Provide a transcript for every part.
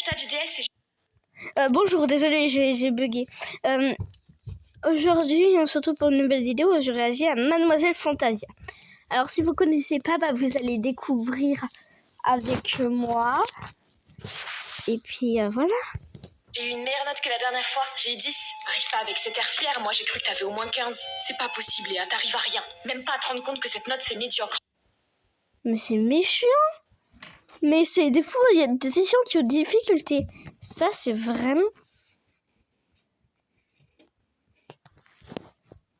résultats du DS et... Bonjour, désolé, j'ai bugué. Aujourd'hui, on se retrouve pour une nouvelle vidéo où je réagis à Mademoiselle Fantasia. Alors, si vous ne connaissez pas, vous allez découvrir avec moi. Et puis, voilà. J'ai eu une meilleure note que la dernière fois. J'ai eu 10. Arrive pas avec cet air fier. Moi, j'ai cru que t'avais au moins 15. C'est pas possible, Léa. T'arrives à rien. Même pas à te rendre compte que cette note, c'est médiocre. Mais c'est méchant. Mais c'est des fois, il y a des étudiants qui ont des difficultés. Ça, c'est vraiment...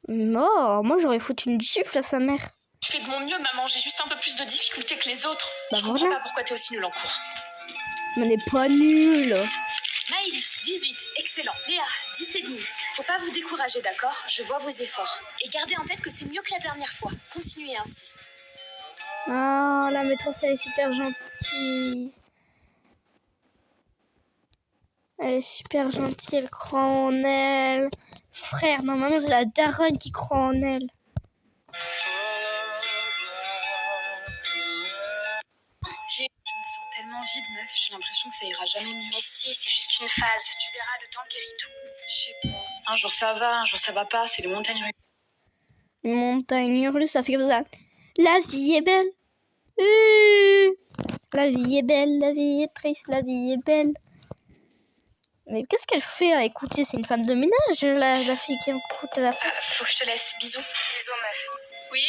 Non, moi, j'aurais foutu une gifle à sa mère. Je fais de mon mieux, maman. J'ai juste un peu plus de difficultés que les autres. Bah, je comprends pas pourquoi t'es aussi nulle en cours. Mais elle est pas nulle. Maëlys, 18. Excellent. Léa, 10 et demi. Faut pas vous décourager, d'accord? Je vois vos efforts. Et gardez en tête que c'est mieux que la dernière fois. Continuez ainsi. Oh, la maîtresse, elle est super gentille. Elle est super gentille, elle croit en elle. Frère, normalement, c'est la daronne qui croit en elle. Je me sens tellement vide, meuf. J'ai l'impression que ça ira jamais mieux. Mais si, c'est juste une phase. Tu verras, le temps guérit tout. Je sais pas. Un jour ça va, un jour ça va pas. C'est les montagnes russes. Les montagnes russes, ça fait comme ça. La vie est belle. La vie est belle, la vie est triste, la vie est belle. Mais qu'est-ce qu'elle fait à écouter? C'est une femme de ménage, la fille qui écoute la... Faut que je te laisse. Bisous. Bisous, meuf. Oui?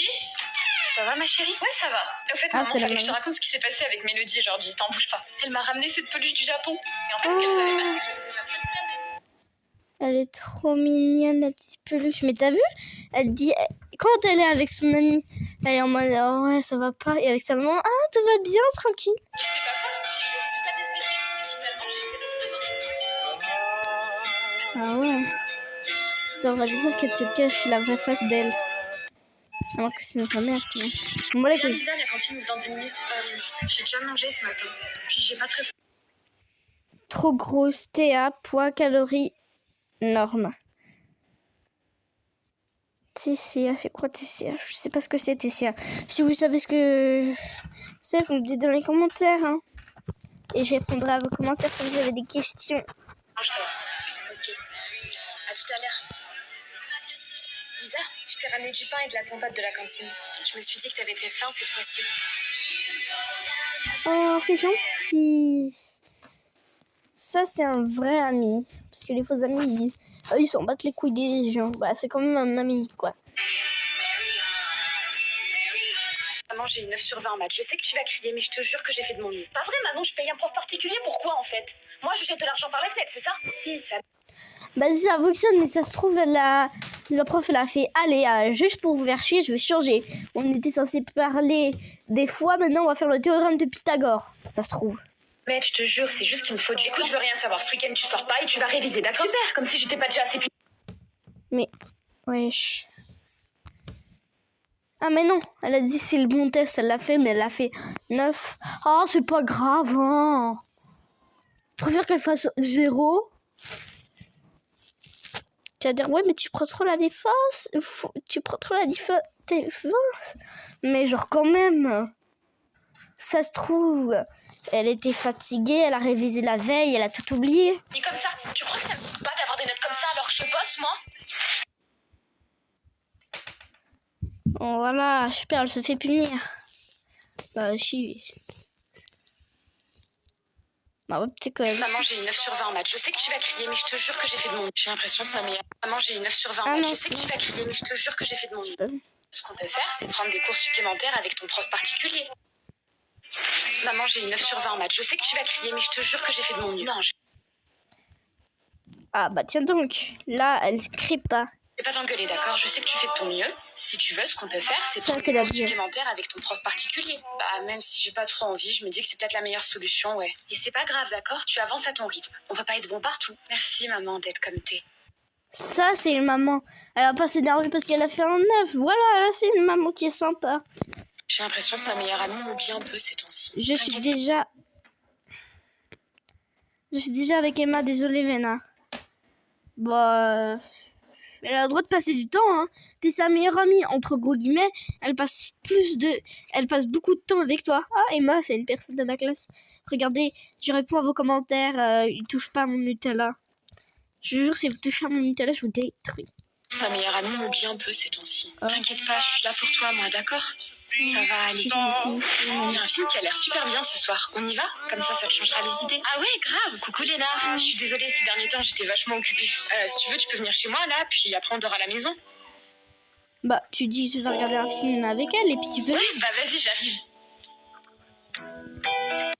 Ça va, ma chérie? Ouais, ça va. Au fait, maman, fallait que je te raconte ce qui s'est passé avec Mélodie aujourd'hui. T'en bouge pas. Elle m'a ramené cette peluche du Japon. Et en fait, ce qu'elle savait pas, c'est que j'avais déjà presque la même. Elle est trop mignonne, la petite peluche. Mais t'as vu? Elle dit... Quand elle est avec son amie, elle est en mode... Oh ouais, ça va pas. Et avec sa maman... Ah, tout va bien, tranquille. Tu sais pas quoi? J'ai eu les résultats des SVT. Et finalement, j'ai été Ah ouais. Ça devrait dire qu'elle te cache la vraie face d'elle. Alors que c'est notre mère, tu vois. Bon, Viens, Lisa, la cantine ouvre dans 10 minutes. J'ai déjà mangé ce matin. Puis j'ai pas très faim. Trop grosse, TA, poids, calories, normes. TCA, c'est quoi TCA? Je sais pas ce que c'est TCA. Si vous savez ce que c'est, vous me dites dans les commentaires. Hein. Et je répondrai à vos commentaires si vous avez des questions. Mange-toi. Ok. À tout à l'heure. Lisa, je t'ai ramené du pain et de la compote de la cantine. Je me suis dit que t'avais peut-être faim cette fois-ci. Oh, c'est gentil. Ça, c'est un vrai ami. Parce que les faux amis, ils s'en battent les couilles des gens. Bah, c'est quand même un ami, quoi. Maman, j'ai eu 9 sur 20 en maths. Je sais que tu vas crier, mais je te jure que j'ai fait de mon mieux. Pas vrai, Manon, je paye un prof particulier. Pourquoi, en fait? Moi, je jette de l'argent par la fenêtre, c'est ça? Si, ça... Bah, ça fonctionne, mais ça se trouve, la prof, elle a fait, allez, juste pour vous faire chier, je vais changer. On était censé parler des fois, maintenant, on va faire le théorème de Pythagore. Ça se trouve. Mais je te jure, c'est juste qu'il me faut du... Écoute, je veux rien savoir. Ce week-end, tu sors pas et tu vas réviser, d'accord? Super, comme si j'étais pas déjà assez... Mais, wesh. Ah, mais non, elle a dit c'est le bon test, elle l'a fait, mais elle a fait 9. Ah, c'est pas grave, hein. Je préfère qu'elle fasse 0. Tu vas dire, ouais, mais tu prends trop la défense. Tu prends trop la défense. Mais genre, quand même, ça se trouve, elle était fatiguée, elle a révisé la veille, elle a tout oublié. Et comme ça, tu crois que ça me coûte pas d'avoir des notes comme ça alors que je bosse, moi? Bon, voilà, super, elle se fait punir. Bah, si. Bah, ouais, peut-être quand même. Maman, j'ai eu 9 sur 20 en maths. Je sais que tu vas crier, mais je te jure que j'ai fait de mon mieux. J'ai l'impression que ma meilleure... Maman, j'ai eu 9 sur 20 en maths. Je sais que tu vas crier, mais je te jure que j'ai fait de mon mieux. Ce qu'on peut faire, c'est prendre des cours supplémentaires avec ton prof particulier. Maman, j'ai eu 9 sur 20 en maths. Je sais que tu vas crier, mais je te jure que j'ai fait de mon mieux. Non, Ah, bah tiens donc. Là, elle ne crie pas. Je vais pas t'engueuler, d'accord? Je sais que tu fais de ton mieux. Si tu veux, ce qu'on peut faire, c'est Ça, prendre c'est des la cours vie. supplémentaires avec ton prof particulier. Bah, même si j'ai pas trop envie, je me dis que c'est peut-être la meilleure solution, ouais. Et c'est pas grave, d'accord? Tu avances à ton rythme. On va pas être bon partout. Merci, maman, d'être comme t'es. Ça, c'est une maman. Elle va pas s'énerver parce qu'elle a fait un 9. Voilà, là, c'est une maman qui est sympa. J'ai l'impression que ma meilleure amie m'oublie un peu ces temps-ci. Je suis déjà avec Emma. Désolée, Léna. Bah... Elle a le droit de passer du temps, hein. T'es sa meilleure amie, entre gros guillemets. Elle passe beaucoup de temps avec toi. Ah, Emma, c'est une personne de ma classe. Regardez, je réponds à vos commentaires. Il touche pas à mon Nutella. Je jure, si vous touchez à mon Nutella, je vous détruis. Ma meilleure amie m'oublie un peu ces temps-ci. T'inquiète pas, je suis là pour toi, moi, d'accord? Ça va aller. Il y a un film qui a l'air super bien ce soir. On y va? Comme ça te changera les idées. Ah ouais, grave. Coucou Léna. Je suis désolée, ces derniers temps, j'étais vachement occupée. Si tu veux, tu peux venir chez moi, là, puis après on dort à la maison. Bah, tu dis que tu vas regarder un film avec elle et puis tu peux... Ouais, bah vas-y, j'arrive.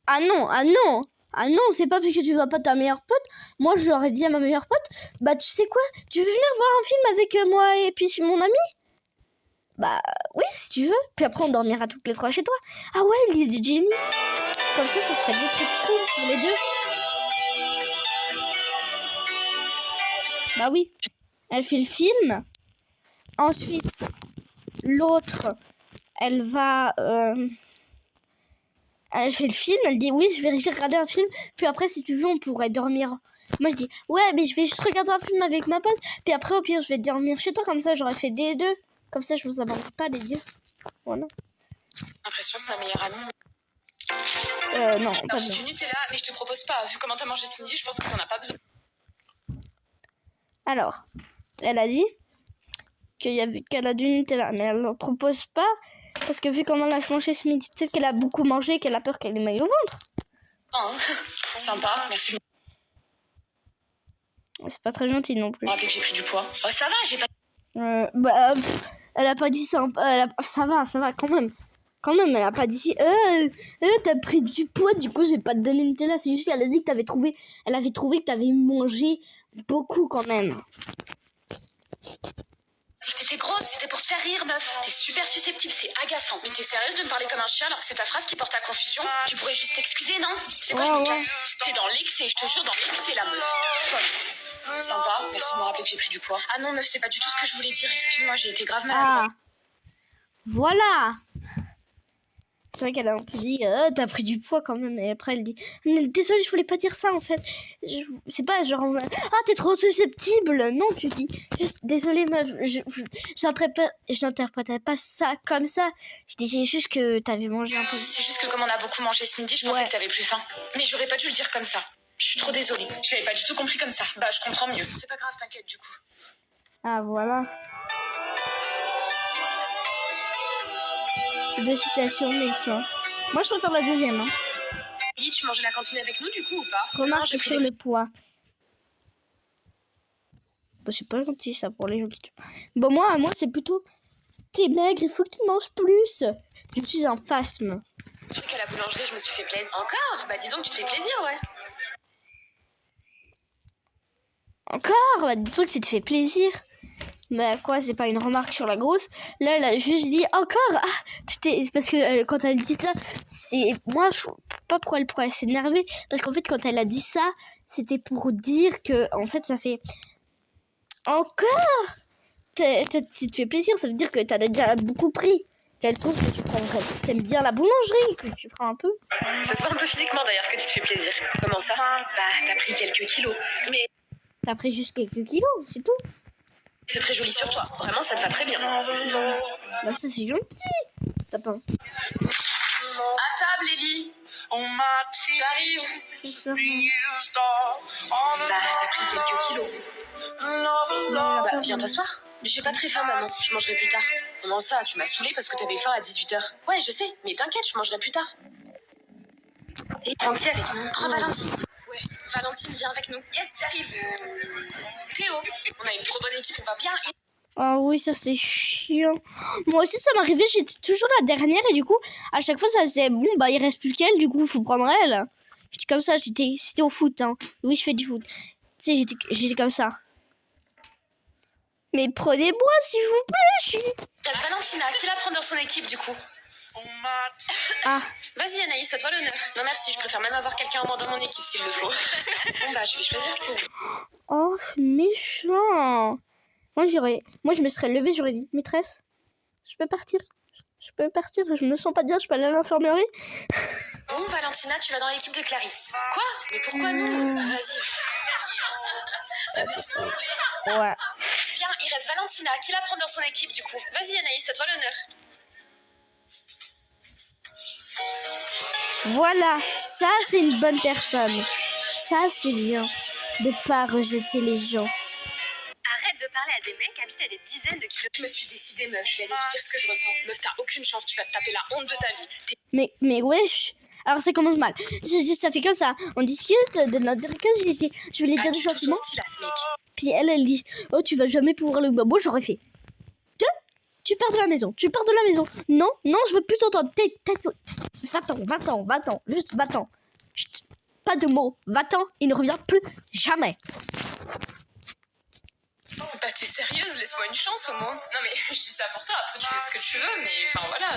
Ah non, ah non! Ah non, c'est pas parce que tu vois pas ta meilleure pote. Moi, je leur ai dit à ma meilleure pote, bah tu sais quoi? Tu veux venir voir un film avec moi et puis mon ami? Bah oui, si tu veux. Puis après, on dormira toutes les trois chez toi. Ah ouais, l'idée de Jenny. Comme ça ferait des trucs cool pour les deux. Bah oui. Elle fait le film. Ensuite, l'autre, elle va... Elle fait le film, elle dit oui, je vais regarder un film. Puis après, si tu veux, on pourrait dormir. Moi, je dis ouais, mais je vais juste regarder un film avec ma pote. Puis après, au pire, je vais dormir chez toi. Comme ça, j'aurais fait des deux. Comme ça, je vous abandonne pas les deux. Voilà. J'ai l'impression que ma meilleure amie... Non, pas bien. J'ai du Nutella, mais je te propose pas. Vu comment t'as mangé ce midi, je pense que t'en as pas besoin. Alors, elle a dit qu'elle a du Nutella, mais elle ne propose pas. Parce que vu comment elle a mangé ce midi, peut-être qu'elle a beaucoup mangé et qu'elle a peur qu'elle ait mal au ventre. Oh, sympa, merci. C'est pas très gentil non plus. Je me rappelle que j'ai pris du poids. Oh, ça va, j'ai pas... Elle a pas dit ça. Ça va quand même. Quand même, elle a pas dit t'as pris du poids, du coup je vais pas te donner Nutella. C'est juste qu'elle a dit que elle avait trouvé que t'avais mangé beaucoup quand même. T'étais grosse, c'était pour te faire rire, meuf. T'es super susceptible, c'est agaçant. Mais t'es sérieuse de me parler comme un chien alors que c'est ta phrase qui porte à confusion? Tu pourrais juste t'excuser, non? C'est quoi, je me casse? T'es dans l'excès, je te jure, dans l'excès, la meuf. Folle. Sympa, merci de me rappeler que j'ai pris du poids. Ah non, meuf, c'est pas du tout ce que je voulais dire, excuse-moi, j'ai été grave malade. Ah, voilà. C'est vrai qu'elle a dit t'as pris du poids quand même, et après elle dit désolée, je voulais pas dire ça en fait. C'est pas genre ah t'es trop susceptible. Non, tu dis juste désolée meuf, j'interprétais pas ça comme ça. Je disais juste que t'avais mangé un peu. C'est juste que comme on a beaucoup mangé ce midi, je pensais que t'avais plus faim. Mais j'aurais pas dû le dire comme ça. Je suis trop désolée, je l'avais pas du tout compris comme ça. Bah je comprends mieux. C'est pas grave, t'inquiète du coup. Ah voilà. 2 citations, mais fin. Moi, je préfère la deuxième. Hein. Dis, tu manges à la cantine avec nous, du coup, ou pas? Remarque sur le poids. Bon, c'est pas gentil, ça, pour les gens qui... Bon, moi, c'est plutôt... T'es maigre, il faut que tu manges plus. Je suis un phasme. Le truc à la boulangerie, je me suis fait plaisir. Encore? Bah, dis donc, tu te fais plaisir, ouais. Encore? Bah, dis donc que tu te fais plaisir. Mais quoi, c'est pas une remarque sur la grosse. Là, elle a juste dit encore. Ah, parce que quand elle dit ça, c'est moi, je sais pas pourquoi elle pourrait s'énerver. Parce qu'en fait, quand elle a dit ça, c'était pour dire que, en fait, ça fait encore. Tu te fais plaisir, ça veut dire que t'as déjà beaucoup pris. Qu'elle trouve que tu t'aimes bien la boulangerie, que tu prends un peu. Ça se voit un peu physiquement d'ailleurs que tu te fais plaisir. Comment ça? Bah, t'as pris quelques kilos. Mais t'as pris juste quelques kilos, c'est tout. C'est très joli sur toi. Vraiment, ça te va très bien. Bah ça c'est gentil. T'as pas. À table, Ellie. J'arrive. Bah, t'as pris quelques kilos. Bah, viens t'asseoir. J'ai pas très faim, maman. Je mangerai plus tard. Comment ça? Tu m'as saoulée parce que t'avais faim à 18h. Ouais, je sais. Mais t'inquiète, je mangerai plus tard. Et prends qui avec nous? Prends Valentine. Ouais, Valentine, viens avec nous. Yes, j'arrive. Théo, on a une trop bonne équipe, on va bien. Ah oui, ça c'est chiant. Moi aussi ça m'arrivait, j'étais toujours la dernière et du coup, à chaque fois ça faisait bon, bah il reste plus qu'elle, du coup il faut prendre elle. J'étais comme ça, c'était au foot, hein. Oui, je fais du foot. Tu sais, j'étais comme ça. Mais prenez-moi s'il vous plaît, je suis... Valentina, qui la prend dans son équipe du coup? Ah. Vas-y Anaïs, à toi l'honneur. Non merci, je préfère même avoir quelqu'un en moins dans mon équipe s'il le faut. Bon bah je vais choisir pour vous. Oh, c'est méchant. Moi je me serais levée, j'aurais dit maîtresse, je peux partir, je me sens pas bien, je peux aller à l'infirmerie. Bon Valentina, tu vas dans l'équipe de Clarisse. Quoi? Mais pourquoi nous? Vas-y. Ouais. Bien, il reste Valentina. Qui la prend dans son équipe du coup? Vas-y Anaïs, à toi l'honneur. Voilà, ça c'est une bonne personne. Ça c'est bien de pas rejeter les gens. Arrête de parler à des mecs qui habitent à des dizaines de kilomètres. Je me suis décidée, meuf. Je vais aller lui dire ce que je ressens. Meuf, t'as aucune chance. Tu vas te taper la honte de ta vie. Mais wesh. Alors ça commence mal. Ça fait comme ça. On discute de notre direction. Je vais lui dire des sentiments. Puis elle dit, oh tu vas jamais pouvoir le bobo. J'aurais fait. Tu pars de la maison. Tu pars de la maison. Non, je veux plus t'entendre. Va-t'en. Juste va-t'en. Chut, pas de mots. Va-t'en. Il ne revient plus jamais. Bah t'es sérieuse, laisse-moi une chance au moins. Non mais je dis ça pour toi, après tu fais ce que tu veux, mais enfin voilà.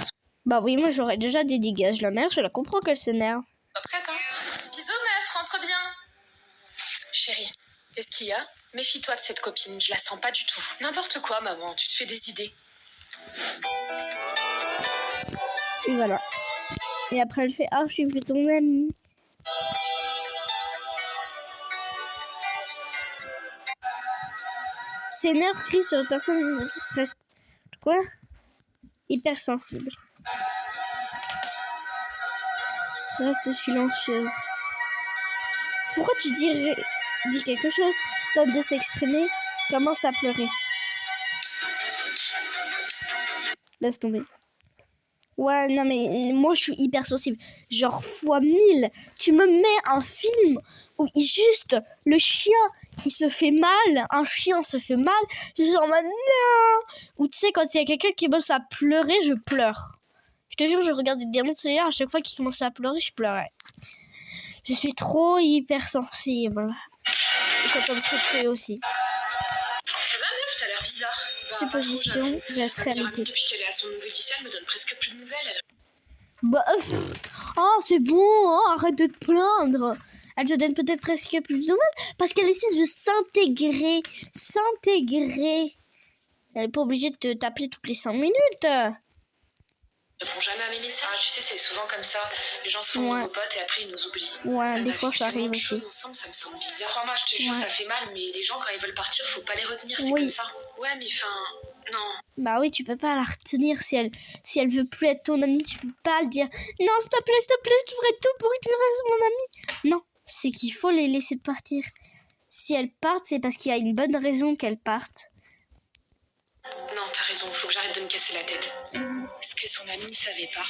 Bah oui, moi j'aurais déjà des dégâts. La mère, je la comprends qu'elle s'énerve. Pas prête hein. Bisous meuf, rentre bien. Chérie, qu'est-ce qu'il y a? Méfie-toi de cette copine, je la sens pas du tout. N'importe quoi maman, tu te fais des idées. Et voilà. Et après elle fait, ah je suis plus ton amie. S'énerve, crie sur une personne reste quoi? Hypersensible. Reste silencieuse. Pourquoi tu dis quelque chose, tente de s'exprimer, commence à pleurer. Laisse tomber. Ouais, non mais moi je suis hypersensible. Genre fois 1000. Tu me mets un film où juste le chien il se fait mal, un chien se fait mal, je suis en mode non. Ou tu sais quand il y a quelqu'un qui commence à pleurer, je pleure. Je te jure, je regarde des Démon Slayer, à chaque fois qu'il commençait à pleurer, je pleurais. Je suis trop hypersensible. Et quand on me crie aussi. Ça va meuf, t'as l'air bizarre. Supposition vs réalité. Depuis qu'elle est à son nouveau lycée, elle me donne presque plus de nouvelles. Bah, oh c'est bon, oh, arrête de te plaindre. Elle te donne peut-être presque plus de nouvelles parce qu'elle essaie de s'intégrer. Elle est pas obligée de t'appeler toutes les 5 minutes. Ils répondent jamais à mes messages. Ah, tu sais, c'est souvent comme ça. Les gens se font nouveaux potes et après ils nous oublient. Ouais, des fois ça arrive aussi. Ensemble, ça me semble bizarre. Crois-moi, je te jure, ça fait mal, mais les gens quand ils veulent partir, faut pas les retenir, c'est comme ça. Ouais, mais enfin, non. Bah oui, tu peux pas la retenir si elle veut plus être ton amie, tu peux pas le dire. Non, s'il te plaît, je ferai tout pour que tu restes mon amie. Non, c'est qu'il faut les laisser partir. Si elles partent, c'est parce qu'il y a une bonne raison qu'elles partent. Non, t'as raison, faut que j'arrête de me casser la tête. Ce que son amie ne savait pas,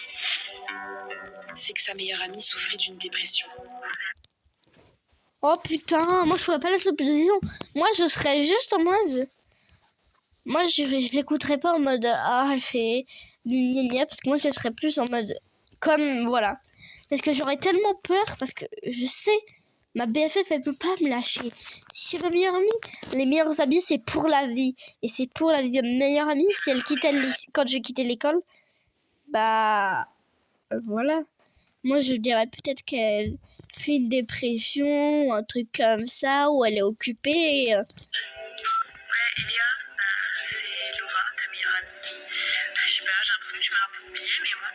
c'est que sa meilleure amie souffrait d'une dépression. Oh putain, moi je ferais pas la supposition. Moi je serais juste en mode... Moi je l'écouterais pas en mode... Ah, elle fait... Gna, parce que moi je serais plus en mode... Comme, voilà. Parce que j'aurais tellement peur, parce que je sais... Ma BFF, elle peut pas me lâcher. Si c'est ma meilleure amie, les meilleurs amis, c'est pour la vie. Et c'est pour la vie de ma meilleure amie. Si elle quittait quand je quittais l'école, bah... voilà. Moi, je dirais peut-être qu'elle fait une dépression, un truc comme ça, où elle est occupée. Ouais, Elia, c'est Laura, ta meilleure amie. Je sais pas, j'ai l'impression que tu m'as un peu oubliée, mais bon.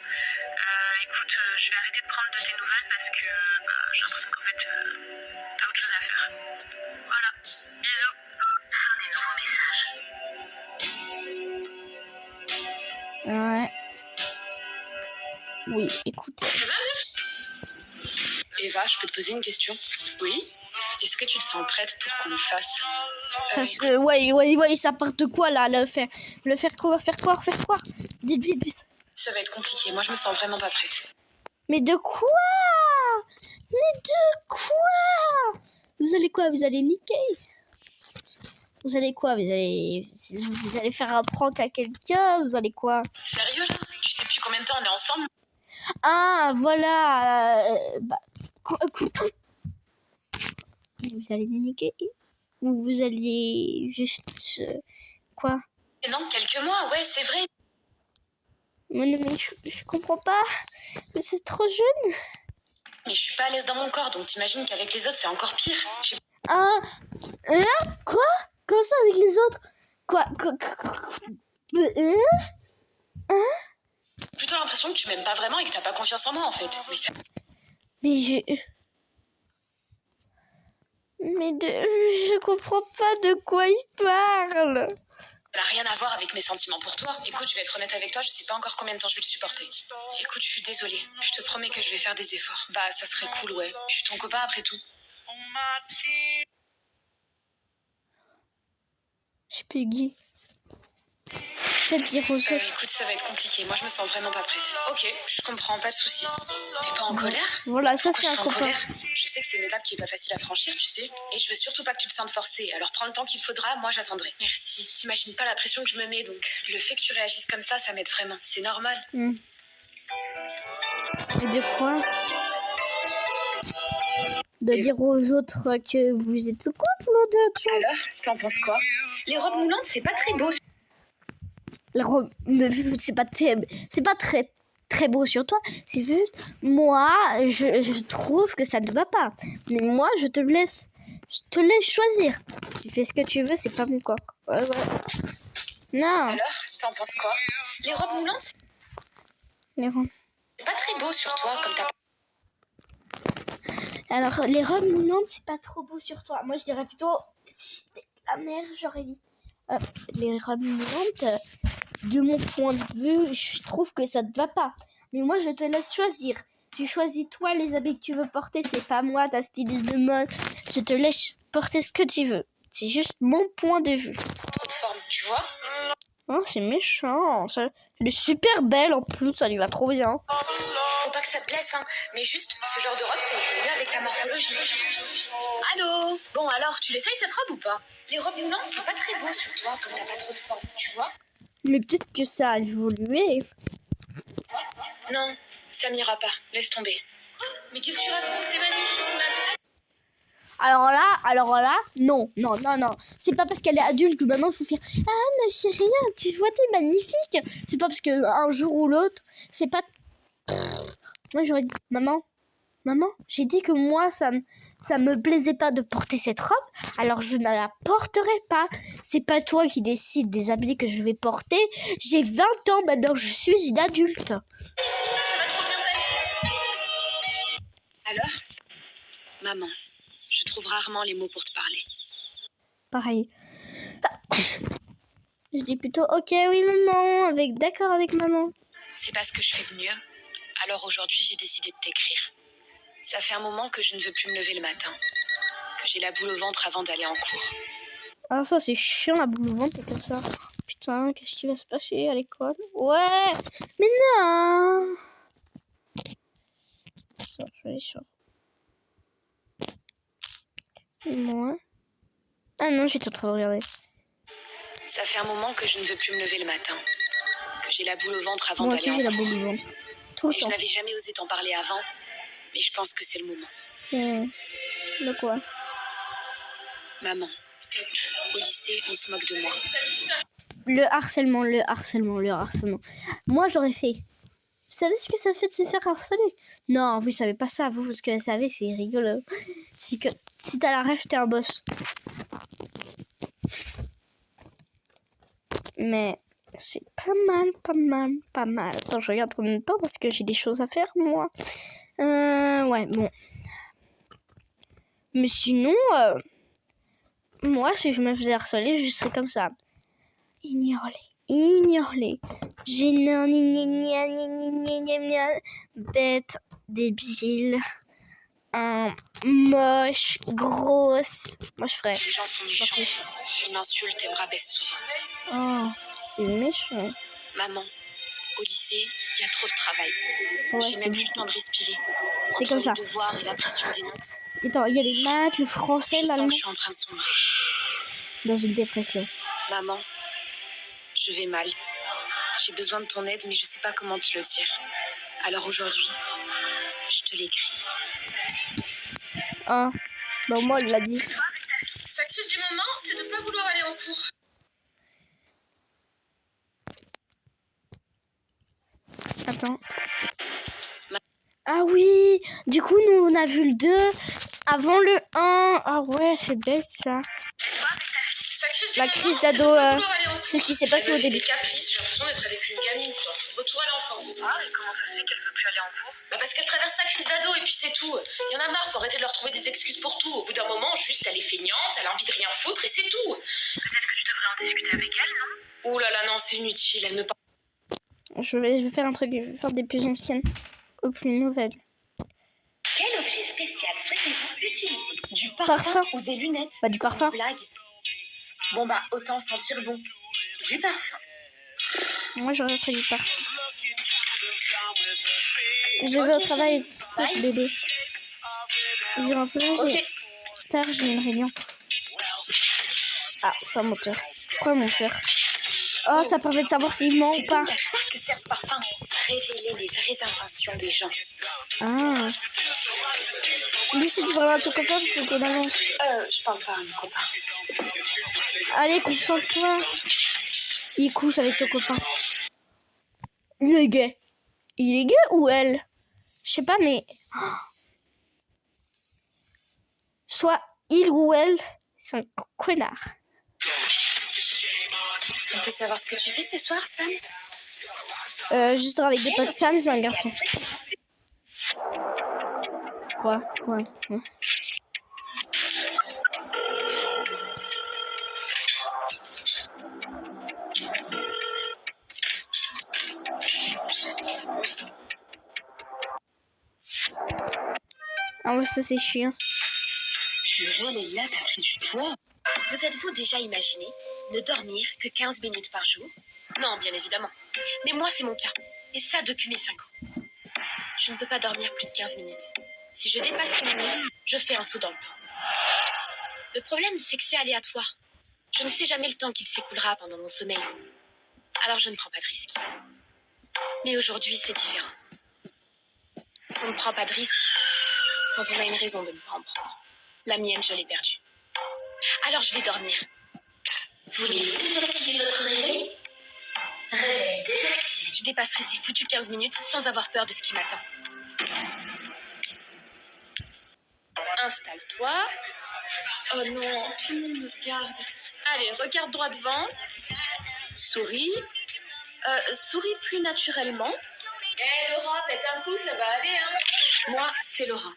Écoute, je vais arrêter de prendre de tes nouvelles parce que j'ai l'impression qu'en fait, t'as autre chose à faire. Voilà, bisous. Faire des nouveaux messages. Ouais. Oui, écoutez. Ça va, Eva, je peux te poser une question? Oui? Est-ce que tu te sens prête pour qu'on le fasse? Parce que, ouais, ça part de quoi, là, le faire quoi? Dites vite. Ça va être compliqué, moi je me sens vraiment pas prête. Mais de quoi? Vous allez quoi? Vous allez niquer? Vous allez quoi? Vous allez faire un prank à quelqu'un? Vous allez quoi? Sérieux là? Tu sais plus combien de temps on est ensemble? Ah, voilà. Vous allez niquer? Ou vous allez juste... quoi? Non, quelques mois, ouais, c'est vrai. Mais je comprends pas. C'est trop jeune. Mais je suis pas à l'aise dans mon corps, donc t'imagines qu'avec les autres c'est encore pire. Ah, quoi? Comment ça avec les autres? Quoi? J'ai plutôt l'impression que tu m'aimes pas vraiment et que t'as pas confiance en moi en fait. Mais je comprends pas de quoi il parle. Ça n'a rien à voir avec mes sentiments pour toi. Écoute, je vais être honnête avec toi, je sais pas encore combien de temps je vais le supporter. Écoute, je suis désolée. Je te promets que je vais faire des efforts. Bah, ça serait cool, ouais. Je suis ton copain après tout. Je suis Peggy. Peut-être dire aux autres. Écoute, ça va être compliqué. Moi, je me sens vraiment pas prête. Ok, je comprends, pas de souci. T'es pas en colère? Voilà, ça Pourquoi c'est je un serais en copain. colère? Je sais que c'est une étape qui est pas facile à franchir, tu sais. Et je veux surtout pas que tu te sentes forcée. Alors prends le temps qu'il faudra, moi j'attendrai. Merci. T'imagines pas la pression que je me mets, donc. Le fait que tu réagisses comme ça m'aide vraiment. C'est normal. Et de quoi? De dire aux autres que vous êtes couple ou d'autres choses? Alors, t'en penses quoi? Les robes moulantes, c'est pas très beau. La robe, c'est pas très très beau sur toi. C'est juste moi, je trouve que ça ne va pas. Mais moi, je te laisse choisir. Tu fais ce que tu veux, c'est pas mon corps. Ouais. Non. Alors, t'en penses quoi? Les robes moulantes, Les robes. c'est pas très beau sur toi, comme t'as. Alors, les robes moulantes, c'est pas trop beau sur toi. Moi, je dirais plutôt, si j'étais la mère, j'aurais dit. Les robes moulantes, de mon point de vue, je trouve que ça te va pas. Mais moi, je te laisse choisir. Tu choisis toi les habits que tu veux porter, c'est pas moi, ta styliste de mode. Je te laisse porter ce que tu veux. C'est juste mon point de vue. Trop de forme, tu vois? Oh, c'est méchant. Elle est super belle en plus, ça lui va trop bien. Faut pas que ça te blesse, hein. Mais juste, ce genre de robe, ça irait mieux avec ta morphologie. Allô? Bon, alors, tu l'essayes cette robe ou pas? Les robes moulantes, c'est pas très beau sur toi, comme t'as pas trop de forme, tu vois? Mais peut-être que ça a évolué. Non, ça m'ira pas. Laisse tomber. Mais qu'est-ce que tu racontes? T'es magnifique, ma. Alors là, non. C'est pas parce qu'elle est adulte que maintenant il faut faire « Ah, mais chérie, tu vois, t'es magnifique !» C'est pas parce qu'un jour ou l'autre, c'est pas... Moi, j'aurais dit « Maman, j'ai dit que moi, ça me plaisait pas de porter cette robe, alors je ne la porterai pas. C'est pas toi qui décides des habits que je vais porter. J'ai 20 ans maintenant, je suis une adulte. » Ça va trop bien t'aller. Alors? Maman, je trouve rarement les mots pour te parler. Pareil. Je dis plutôt « Ok, oui, maman, d'accord avec maman. » C'est pas ce que je fais de mieux. Alors aujourd'hui, j'ai décidé de t'écrire. Ça fait un moment que je ne veux plus me lever le matin. Que j'ai la boule au ventre avant d'aller en cours. Ah, ça, c'est chiant, la boule au ventre, c'est comme ça. Putain, qu'est-ce qui va se passer à l'école? Ouais, mais non. Ça, je vais aller sur... Moi. Ah non, j'étais en train de regarder. Ça fait un moment que je ne veux plus me lever le matin. Que j'ai la boule au ventre avant Moi d'aller aussi, en j'ai la cours. boule au ventre. Tout le Et je temps. n'avais jamais osé t'en parler avant. Mais je pense que c'est le moment. De quoi? Maman, au lycée, on se moque de moi. Le harcèlement. Moi, j'aurais fait... Vous savez ce que ça fait de se faire harceler? Non, vous savez pas ça. Vous, ce que vous savez, c'est rigolo. C'est que si t'as la rêve, t'es un boss. Mais c'est pas mal. Attends, je regarde combien de temps parce que j'ai des choses à faire, moi. Ouais, bon. Mais sinon, moi, si je me faisais harceler, je serais comme ça. Ignore-les. Gênant, bête, débile, moche, grosse. Moi, je ferais. Les gens sont méchants. Ils m'insultent et me rabaissent souvent. Oh, c'est méchant. Maman, au lycée, il y a trop de travail. Ouais, J'ai même plus le temps de respirer. C'est comme ça. Les devoirs et la pression des notes. Attends, il y a les maths, le français, Je sens l'allemand. que je suis en train de sombrer. Dans une dépression. Maman, je vais mal. J'ai besoin de ton aide, mais je sais pas comment te le dire. Alors aujourd'hui, je te l'écris. Ah, bon, moi, elle l'a dit. Sa crise du moment, c'est de pas vouloir aller en cours. Attends. Ah oui, du coup, nous, on a vu le 2 avant le 1. Ah ouais, c'est bête, ça. La crise d'ado, c'est ce qui s'est passé au début. J'ai l'impression d'être avec une gamine, quoi. Retour à l'enfance. Ah, et comment ça se fait qu'elle veut plus aller en cours? Bah parce qu'elle traverse sa crise d'ado et puis c'est tout. Il y en a marre, faut arrêter de leur trouver des excuses pour tout. Au bout d'un moment, juste elle est feignante, elle a envie de rien foutre et c'est tout. Peut-être que tu devrais en discuter avec elle, non? Ouh là là, non, c'est inutile, elle me parle. Je vais faire un truc, je vais faire des plus anciennes aux plus nouvelles. Quel objet spécial souhaitez-vous utiliser? Du Parfum. ou des lunettes? Pas du parfum. Blague. Bon bah, autant sentir bon. Du parfum. Moi, j'aurais pris du parfum. Je vais au travail, Bye. bébé. Je rentrerai Ok. plus tard, j'ai une réunion. Ah, c'est un moteur. Pourquoi mon cher? Oh, ça permet de savoir s'il ment ou C'est pas. donc à ça que sert ce parfum. Révéler les vraies intentions des gens. Ah. Lui, si tu parles à ton copain, il faut qu'on avance. Je parle pas à mon copain. Allez, concentre-toi. Il couche avec ton copain. Il est gay. Il est gay ou elle? Je sais pas, mais... Soit il ou elle, c'est un connard. On peut savoir ce que tu fais ce soir, Sam? Juste avec des potes. Sam, c'est un garçon. Quoi? Ouais. Ah ouais, ça c'est chiant. Purée, Léa, t'as pris du poids. Vous êtes-vous déjà imaginé ne dormir que 15 minutes par jour? Non, bien évidemment. Mais moi, c'est mon cas. Et ça depuis mes 5 ans. Je ne peux pas dormir plus de 15 minutes. Si je dépasse 5 minutes, je fais un saut dans le temps. Le problème, c'est que c'est aléatoire. Je ne sais jamais le temps qu'il s'écoulera pendant mon sommeil. Alors je ne prends pas de risque. Mais aujourd'hui, c'est différent. On ne prend pas de risque quand on a une raison de ne pas en prendre. La mienne, je l'ai perdue. Alors je vais dormir. Voulez-vous désactiver votre réveil? Réveil désactivé. Je dépasserai ces foutues 15 minutes sans avoir peur de ce qui m'attend. Installe-toi. Oh non, tout le monde me regarde. Allez, regarde droit devant. Souris. Souris plus naturellement. Laura, pète un coup, ça va aller, hein? Moi, c'est Laura.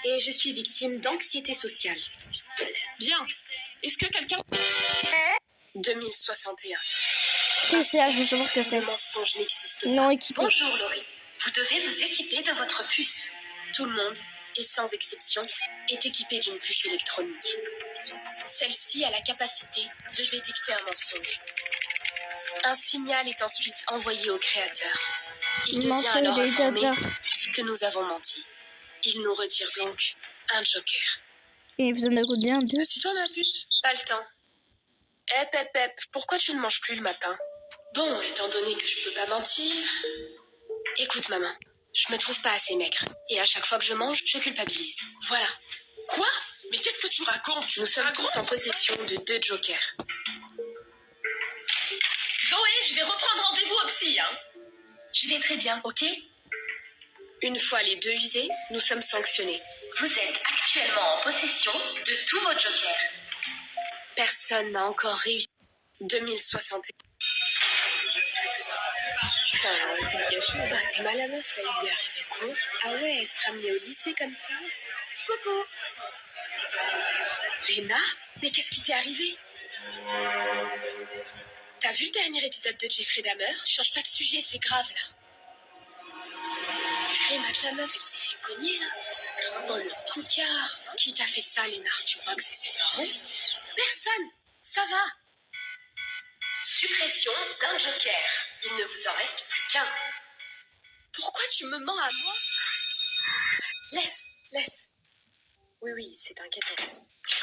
Et je suis victime d'anxiété sociale. Bien. Est-ce que quelqu'un... 2061. Qu'est-ce que c'est? Je veux savoir ce que c'est. Le mensonge n'existe pas. Non équipé. Bonjour Laurie. Vous devez vous équiper de votre puce. Tout le monde, et sans exception, est équipé d'une puce électronique. Celle-ci a la capacité de détecter un mensonge. Un signal est ensuite envoyé au créateur. Il devient alors informé que nous avons menti. Il nous retire donc un joker. Et vous en avez combien? 2? Assis-toi ma puce. Pas le temps. Hep, pourquoi tu ne manges plus le matin? Bon, étant donné que je peux pas mentir... Écoute maman, je me trouve pas assez maigre. Et à chaque fois que je mange, je culpabilise. Voilà. Quoi? Mais qu'est-ce que tu racontes? Nous sommes tous en possession de 2 jokers. Zoé, je vais reprendre rendez-vous au psy, hein? Je vais très bien, ok? Une fois les 2 usés, nous sommes sanctionnés. Vous êtes actuellement en possession de tous vos jokers. Personne n'a encore réussi. 2061. Putain, bah, t'es mal la meuf, là, il lui est arrivé quoi? Ah ouais, elle se ramenait au lycée comme ça? Coucou! Léna? Mais qu'est-ce qui t'est arrivé? T'as vu le dernier épisode de Jeffrey Dahmer? Change pas de sujet, c'est grave, là. Purée, la meuf, elle s'est fait cogner, là. Ça craint. Oh, le coucard! Qui t'a fait ça, Léna? Tu crois que c'est ses parents? Personne! Ça va! Suppression d'un joker. Il ne vous en reste plus qu'un. Pourquoi tu me mens à moi? Laisse. Oui, c'est inquiétant.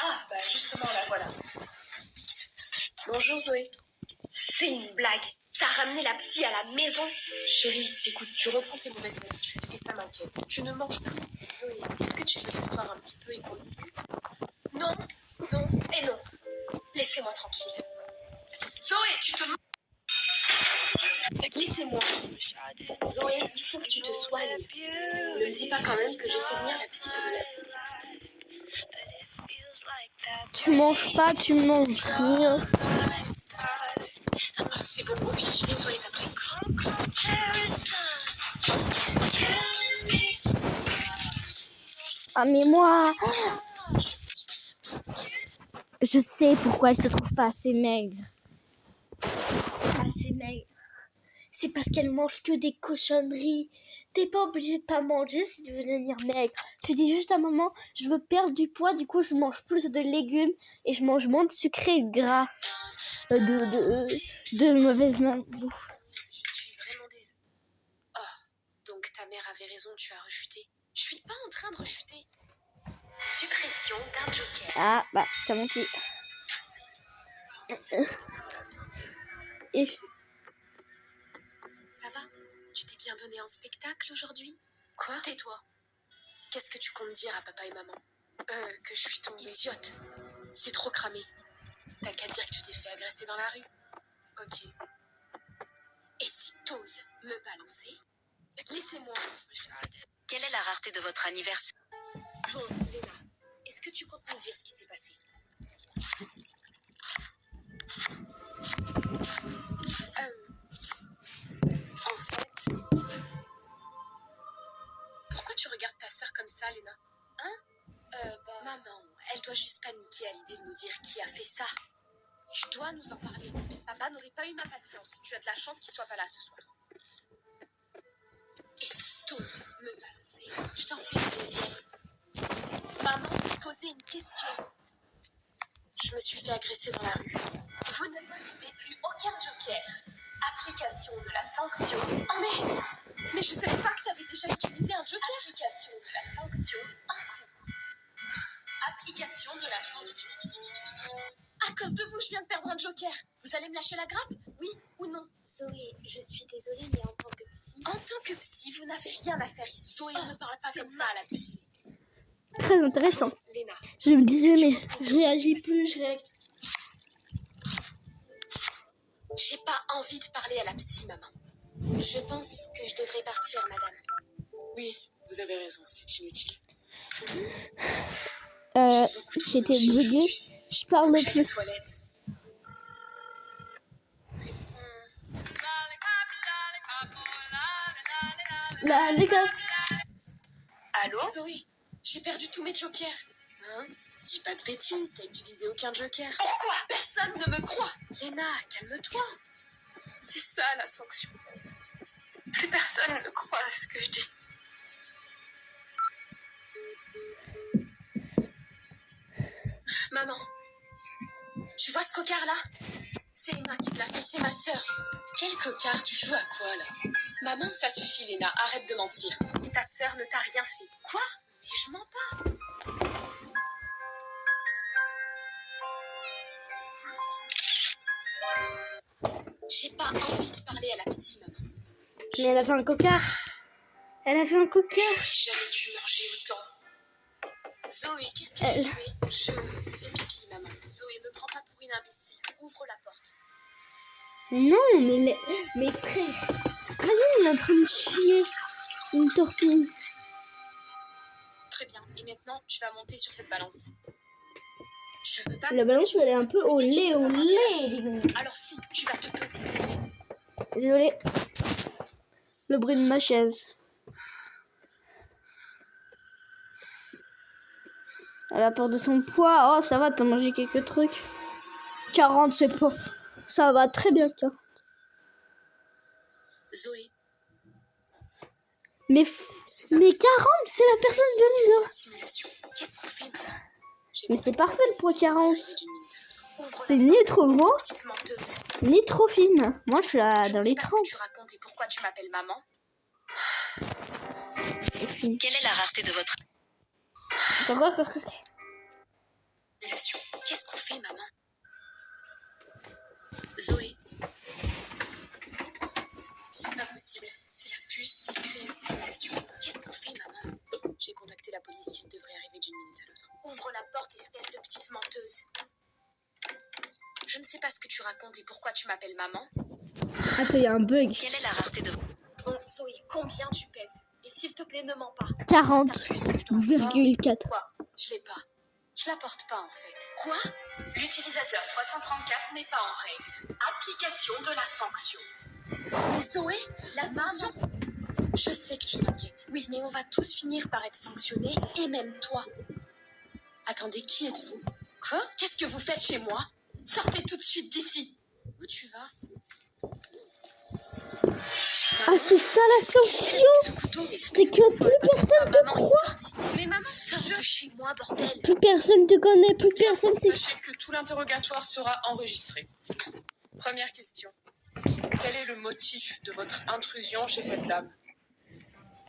Ah, bah justement, la voilà. Bonjour Zoé. C'est une blague. T'as ramené la psy à la maison? Chérie, écoute, tu reprends tes mauvaises habitudes et ça m'inquiète. Je ne mange plus. Zoé, est-ce que tu veux t'asseoir un petit peu et qu'on discute? Non et non. Laissez-moi tranquille. Zoé, tu te... Laissez-moi. Zoé, il faut que tu te soignes. Ne me dis pas quand même que j'ai fait venir la psy pour rien. Tu manges pas, tu manges rien. C'est bon, ok, je vais aux toilettes après. Ah mais moi, je sais pourquoi elle se trouve pas assez maigre. c'est parce qu'elle mange que des cochonneries. T'es pas obligé de pas manger si tu veux devenir maigre. Tu dis juste à maman, je veux perdre du poids, du coup je mange plus de légumes et je mange moins de sucré et de gras. De mauvaise bouffe. Je suis vraiment désolée. Oh, donc ta mère avait raison, tu as rechuté. Je suis pas en train de rechuter. Suppression d'un joker. Ah, bah, t'as menti. Et... Ça va? Tu t'es bien donné en spectacle aujourd'hui? Quoi? Tais-toi. Qu'est-ce que tu comptes dire à papa et maman? Que je suis tombée. Idiote. C'est trop cramé. T'as qu'à dire que tu t'es fait agresser dans la rue. Ok. Et si t'oses me balancer, laissez-moi. Quelle est la rareté de votre anniversaire? Bon, Léna, est-ce que tu comptes me dire ce qui s'est passé? En fait... Pourquoi tu regardes ta sœur comme ça, Léna? Hein? Maman, elle doit juste paniquer à l'idée de nous dire qui a fait ça. Tu dois nous en parler. Papa n'aurait pas eu ma patience. Tu as de la chance qu'il soit pas là ce soir. Et si t'oses me balancer, je t'en fais une deuxième. Maman, posez une question. Je me suis fait agresser dans la rue. Vous ne possédez plus aucun joker. Application de la sanction. Oh mais je savais pas que tu avais déjà utilisé un joker. Application de la sanction. Application de la sanction. À cause de vous, je viens de perdre un joker. Vous allez me lâcher la grappe? Oui ou non? Zoé, je suis désolée, mais en tant que psy... En tant que psy, vous n'avez rien à faire ici. Zoé, ne parle pas comme ça à la psy. Très intéressant. Léna. Je me disais, mais je réagis plus, je réagis. J'ai pas envie de parler à la psy, maman. Je pense que je devrais partir, madame. Oui, vous avez raison, c'est inutile. J'étais buguée. Je parle plus. Là, les gars. Allô? Zoé, j'ai perdu tous mes jokers. Hein? Dis pas de bêtises, t'as utilisé aucun joker. Pourquoi? Personne ne me croit. Léna, calme-toi. C'est ça la sanction. Plus personne ne croit à ce que je dis. Maman, tu vois ce cocard là? C'est Emma qui te l'a fait, c'est ma sœur. Quel cocard? Tu joues à quoi là? Maman, ça suffit Léna, arrête de mentir. Ta sœur ne t'a rien fait. Quoi? Mais je mens pas. J'ai pas envie de parler à la psy, maman. Mais elle a fait un cocard. Elle a fait un cocard. J'aurais jamais dû manger autant. Zoé, qu'est-ce que tu fais? Je fais pipi, maman. Zoé, me prends pas pour une imbécile. Ouvre la porte. Non, mais mes frères. Imagine, il est en train de chier. Une torpille. Très bien. Et maintenant, tu vas monter sur cette balance. Je veux pas... La balance, elle est un peu au lait, Alors si, tu vas te peser. Désolée. Le bruit de ma chaise. Elle a peur de son poids. Oh, ça va, t'as mangé quelques trucs. 40, c'est pas... Ça va très bien, 40. Zoé. Mais 40, c'est la personne de Nilo. Simulation. Qu'est-ce qu'on fait? Mais c'est parfait le poids 40. C'est ni trop gros, ni trop fine. Moi, je suis là dans les 30. Tu racontes et pourquoi tu m'appelles maman? Quelle est la rareté de votre... Attends, quoi? Qu'est-ce qu'on fait, maman? Zoé. C'est pas possible. C'est la puce qui crée une simulation. Qu'est-ce qu'on fait, maman? J'ai contacté la police. Elle devrait arriver d'une minute à l'autre. Ouvre la porte, espèce de petite menteuse. Je ne sais pas ce que tu racontes et pourquoi tu m'appelles maman. Attends, il y a un bug. Quelle est la rareté de... Bon, Zoé, combien tu pèses? Et s'il te plaît, ne mens pas. 40,4. Quoi? Je l'ai pas. Je la porte pas en fait. Quoi? L'utilisateur 334 n'est pas en règle. Application de la sanction. Mais Zoé, la sanction? Je sais que tu t'inquiètes. Oui, mais on va tous finir par être sanctionnés, et même toi. Attendez, qui êtes-vous? Quoi? Qu'est-ce que vous faites chez moi? Sortez tout de suite d'ici. Où tu vas? Ah, c'est ça la sanction. C'est que plus personne te croit. Mais maman, sors de chez moi, bordel. Plus personne te connaît, plus personne sait. Sachez que tout l'interrogatoire sera enregistré. Première question. Quel est le motif de votre intrusion chez cette dame?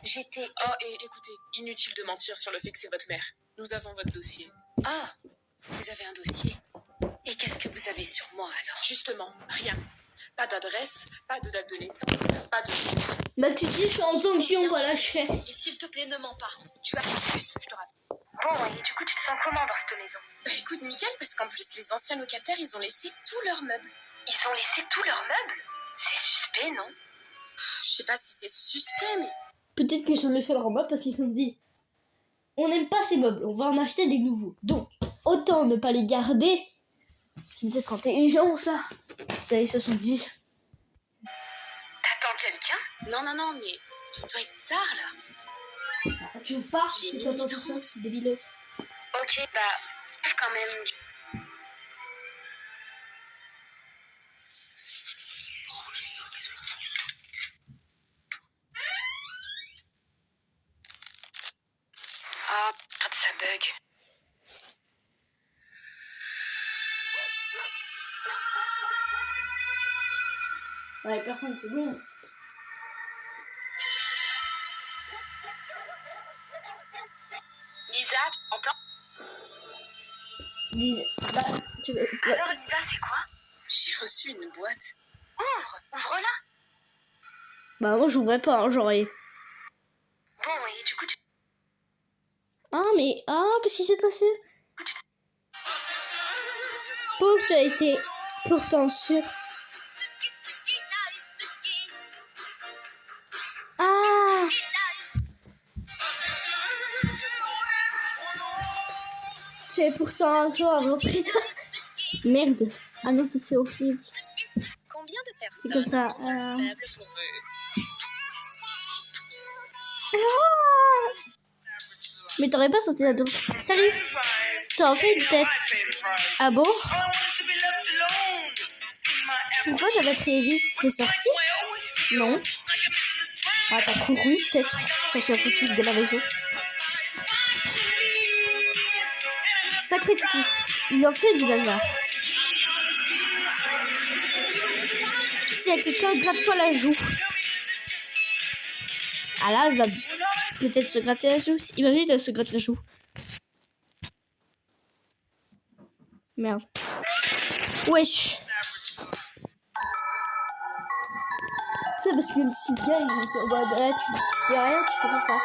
J'étais... Oh, et écoutez, inutile de mentir sur le fait que c'est votre mère. Nous avons votre dossier. Ah, vous avez un dossier. Et qu'est-ce que vous avez sur moi alors? Justement, rien. Pas d'adresse, pas de date de naissance, pas de... Bah tu dis je suis en sanction, voilà je fais. Et s'il te plaît, ne mens pas. Tu as plus, je te rappelle. Bon, et du coup, tu te sens comment dans cette maison? Bah écoute, nickel, parce qu'en plus, les anciens locataires, ils ont laissé tous leurs meubles. Ils ont laissé tous leurs meubles? C'est suspect, non? Je sais pas si c'est suspect, mais... Peut-être qu'ils sont les seuls en bas parce qu'ils se sont dit on n'aime pas ces meubles, on va en acheter des nouveaux. Donc, autant ne pas les garder. C'est peut-être intelligent ça. Ça, ils se sont dit. T'attends quelqu'un? Non, mais il doit être tard, là. Tu ouvres pas? Il est Tu entends minuit tout ça? 30. C'est débile. Ok, bah, quand même... Ah, ça bug. Ouais, personne, c'est bon. Lisa, tu m'entends? Bah, tu veux. Ouais. Alors, Lisa, c'est quoi? J'ai reçu une boîte. Ouvre-la. Bah, moi, j'ouvrais pas, hein, j'aurais. Bon, et du coup, tu... Ah, mais. Ah, qu'est-ce qui s'est passé? Pauvre, tu as été pourtant sûr. Ah! Tu es pourtant un peu avant pris. Merde. Ah non, ça c'est horrible. Combien de personnes C'est comme ça. ont un faible pour eux? Ah! Mais t'aurais pas senti la douche. Salut! T'as en fait une tête. Ah bon? Pourquoi ta batterie est vide? T'es sorti? Non. Ah, t'as couru peut-être. T'as fait un foutu de la maison. Sacré toutou. Il en fait du bazar. Si y a quelqu'un, gratte-toi la joue. Ah là, elle va peut-être se gratter la joue. Imagine, elle se gratte la joue. Merde. Wesh. C'est parce que le petit gars, il était en mode, tu dis rien, tu fais comme ça.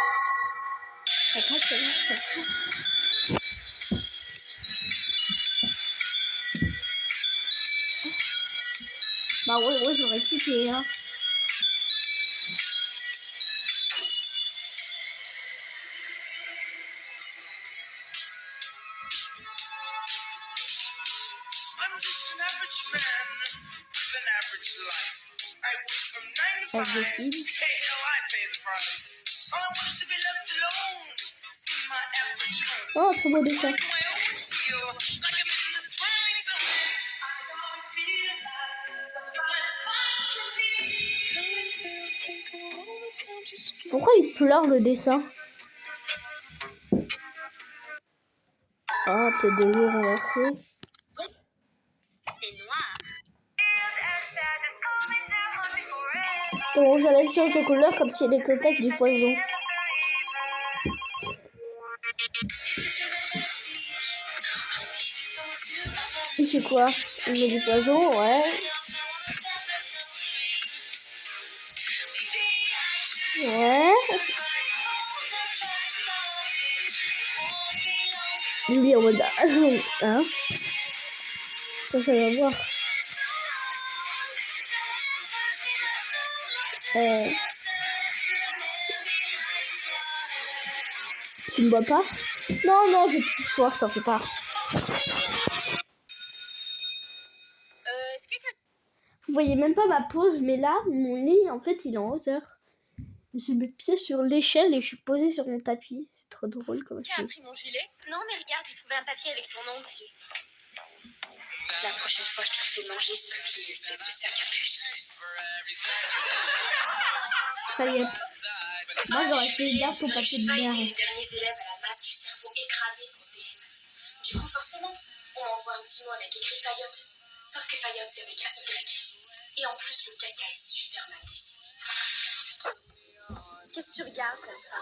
Après, tu vas comme ça. Bah ouais, j'aurais kiffé, hein. Elle décide. Oh, très beau dessin. Pourquoi il pleure le dessin? Ah, peut-être de l'eau renversée. C'est noir. Ton rouge à lèvres change de couleur quand il y a des contacts du poison. Et c'est quoi? Il y a du poison, ouais. Ouais. Lui en mode... Hein? Ça va voir. Tu ne bois pas? Non, j'ai plus soif, t'en fais pas. Est-ce que Vous voyez même pas ma pause, mais là, mon lit, en fait, il est en hauteur. J'ai mes pieds sur l'échelle et je suis posée sur mon tapis. C'est trop drôle comme quelqu'un a ça. pris mon gilet? Non, mais regarde, j'ai trouvé un papier avec ton nom dessus. La prochaine fois, je te fais manger ce papier, espèce de sac à puce. Fallait... Moi, j'aurais fait gaffe C'est au vrai que papier j'ai de pas été merde. les derniers élèves à la masse du cerveau écrasé pour DM. Du coup, forcément, on envoie un petit mot avec écrit Fayotte. Sauf que Fayotte, c'est avec un Y. Et en plus, le caca est super mal dessiné. Qu'est-ce que tu regardes comme ça?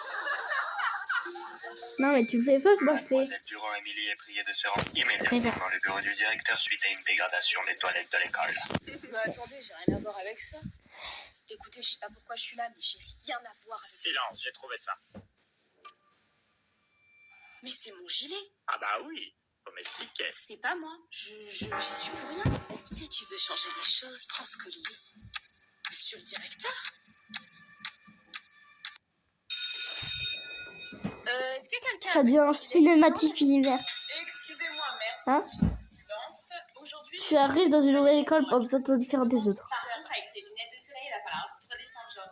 Non, mais tu le fais pas, moi je fais. Mademoiselle Durand-Émilie est priée de se rendre immédiatement Reverse. dans le bureau du directeur suite à une dégradation des toilettes de l'école. Mais attendez, j'ai rien à voir avec ça. Écoutez, je sais pas pourquoi je suis là, mais j'ai rien à voir avec ça. Silence, j'ai trouvé ça. Mais c'est mon gilet. Ah bah oui, faut m'expliquer. C'est pas moi. Je suis pour rien. Si tu veux changer les choses, prends ce collier. Monsieur le directeur. Est-ce que quelqu'un... Ça devient un cinématique univers. Excusez-moi, merci. Hein? Silence. Aujourd'hui, Tu arrives dans une nouvelle école pendant que t'es différent des autres. Par contre, avec tes lunettes de soleil, il va falloir vite redescendre. Genre,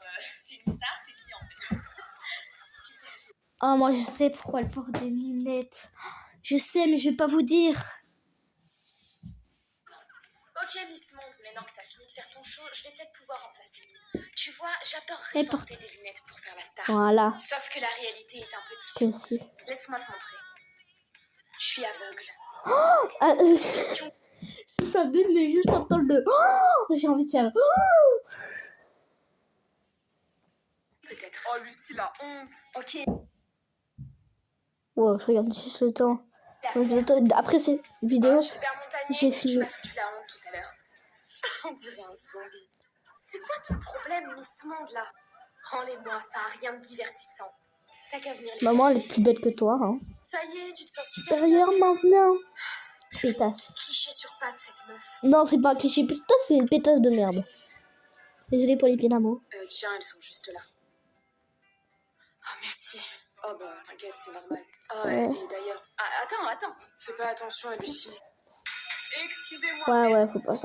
t'es une star, t'es qui en fait? Super génial. Oh, moi je sais pourquoi elle porte des lunettes. Je sais, mais je vais pas vous dire. Ok, Miss Monde, maintenant que t'as fini de faire ton show, je vais peut-être pouvoir remplacer. Tu vois, j'adorerais Elle porter des lunettes pour faire la star. Voilà. Sauf que la réalité est un peu Que différente. si. Laisse-moi te montrer. Je suis aveugle. Ah, c'est pas bien, mais juste entendre le. Oh, j'ai envie de faire. Peut-être. oh Lucie, la honte. Ok. Wow, je regarde juste le temps. Ouais, bientôt, après cette vidéo, Gilbert Montagnier, j'ai fini. Tu m'as foutu la honte tout à l'heure. On dirait un zombie. C'est quoi ton problème, Miss Monde, là? Rends-les-moi, ça a rien de divertissant. T'as qu'à venir les Maman, elle est plus belle que toi, hein. Ça y est, tu te sens super Derrière maintenant. Pétasse. cliché sur pattes, cette meuf. Non, c'est pas un cliché. Putain, c'est une pétasse de merde. Désolée pour les pieds d'amour. Tiens, elles sont juste là. Oh, merci. Oh, bah, t'inquiète, c'est normal. Oh, Ouais. et d'ailleurs... Ah, attends. Fais pas attention à Lucie. Excusez-moi, Ouais, merci. faut pas faire.